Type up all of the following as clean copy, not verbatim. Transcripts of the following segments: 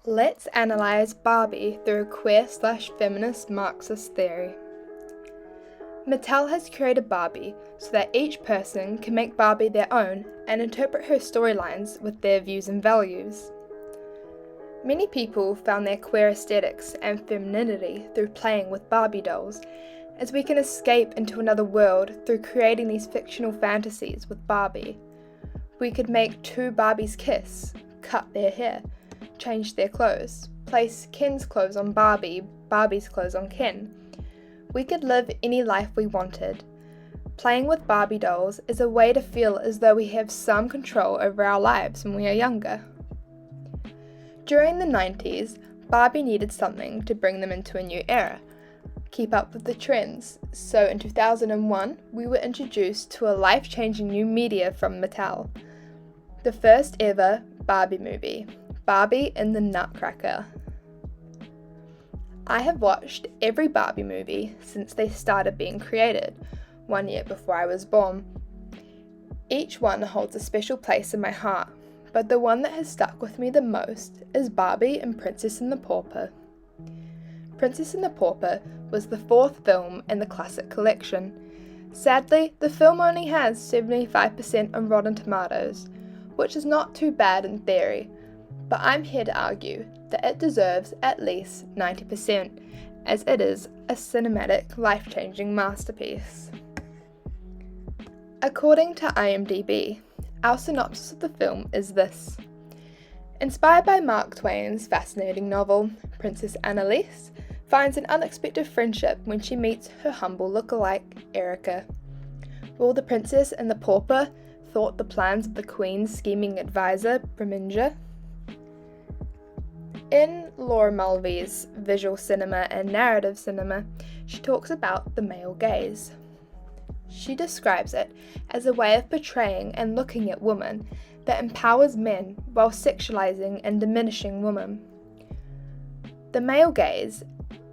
Let's analyse Barbie through a queer/feminist Marxist theory. Mattel has created Barbie so that each person can make Barbie their own and interpret her storylines with their views and values. Many people found their queer aesthetics and femininity through playing with Barbie dolls, as we can escape into another world through creating these fictional fantasies with Barbie. We could make two Barbies kiss, cut their hair, change their clothes, place Ken's clothes on Barbie, Barbie's clothes on Ken. We could live any life we wanted. Playing with Barbie dolls is a way to feel as though we have some control over our lives when we are younger. During the 90s, Barbie needed something to bring them into a new era, keep up with the trends, so in 2001 we were introduced to a life-changing new media from Mattel. The first ever Barbie movie, Barbie and the Nutcracker. I have watched every Barbie movie since they started being created, 1 year before I was born. Each one holds a special place in my heart, but the one that has stuck with me the most is Barbie and Princess and the Pauper. Princess and the Pauper was the fourth film in the classic collection. Sadly, the film only has 75% on Rotten Tomatoes, which is not too bad in theory, but I'm here to argue that it deserves at least 90%, as it is a cinematic, life-changing masterpiece. According to IMDb, our synopsis of the film is this. Inspired by Mark Twain's fascinating novel, Princess Annalise finds an unexpected friendship when she meets her humble lookalike, Erica. Will the Princess and the Pauper thwart the plans of the Queen's scheming advisor, Breminger? In Laura Mulvey's Visual Cinema and Narrative Cinema, she talks about the male gaze. She describes it as a way of portraying and looking at women that empowers men while sexualizing and diminishing women. The male gaze,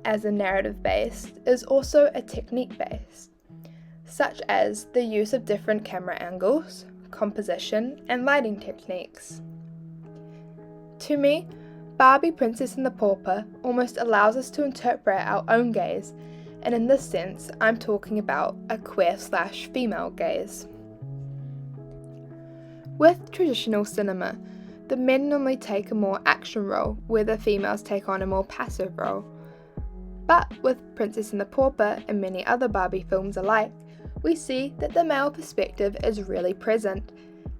as a narrative-based, is also a technique-based, such as the use of different camera angles, composition, and lighting techniques. To me, Barbie, Princess and the Pauper almost allows us to interpret our own gaze, and in this sense, I'm talking about a queer/female gaze. With traditional cinema, the men normally take a more action role, where the females take on a more passive role. But with Princess and the Pauper and many other Barbie films alike, we see that the male perspective is really present.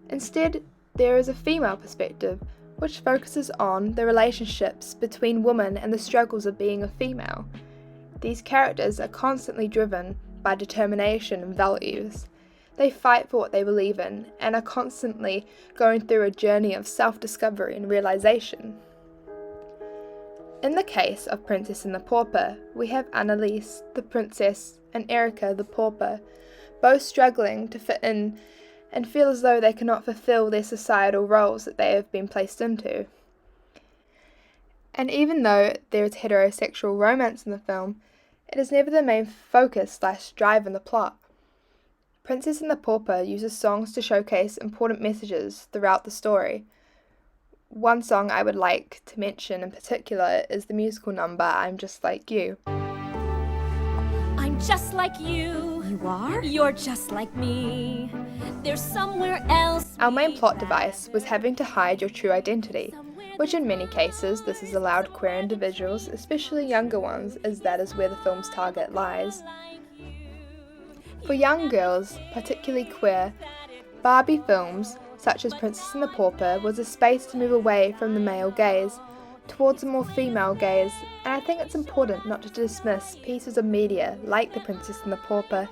Instead, there is a female perspective, which focuses on the relationships between women and the struggles of being a female. These characters are constantly driven by determination and values. They fight for what they believe in and are constantly going through a journey of self-discovery and realization. In the case of Princess and the Pauper, we have Annalise, the princess, and Erica, the pauper, both struggling to fit in and feel as though they cannot fulfill their societal roles that they have been placed into. And even though there is heterosexual romance in the film, it is never the main focus/drive in the plot. Princess and the Pauper uses songs to showcase important messages throughout the story. One song I would like to mention in particular is the musical number I'm Just Like You. I'm just like you. You are? You're just like me. There's somewhere else. Our main plot device was having to hide your true identity, which in many cases this has allowed queer individuals, especially younger ones, as that is where the film's target lies. For young girls, particularly queer, Barbie films, such as Princess and the Pauper, was a space to move away from the male gaze, towards a more female gaze, and I think it's important not to dismiss pieces of media like The Princess and the Pauper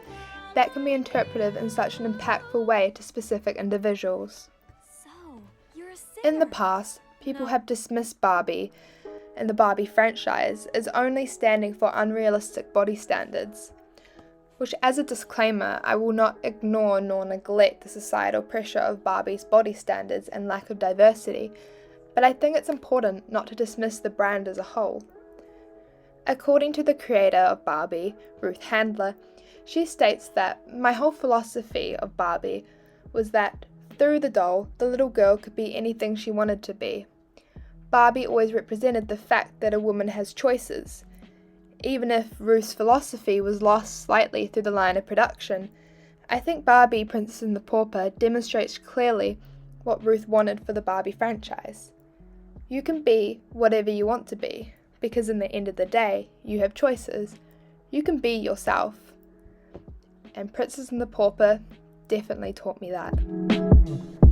that can be interpreted in such an impactful way to specific individuals. So, you're a singer. In the past, people have dismissed Barbie and the Barbie franchise as only standing for unrealistic body standards, which as a disclaimer, I will not ignore nor neglect the societal pressure of Barbie's body standards and lack of diversity, but I think it's important not to dismiss the brand as a whole. According to the creator of Barbie, Ruth Handler, she states that my whole philosophy of Barbie was that through the doll, the little girl could be anything she wanted to be. Barbie always represented the fact that a woman has choices. Even if Ruth's philosophy was lost slightly through the line of production, I think Barbie, Princess and the Pauper demonstrates clearly what Ruth wanted for the Barbie franchise. You can be whatever you want to be, because in the end of the day, you have choices. You can be yourself. And Princess and the Pauper definitely taught me that.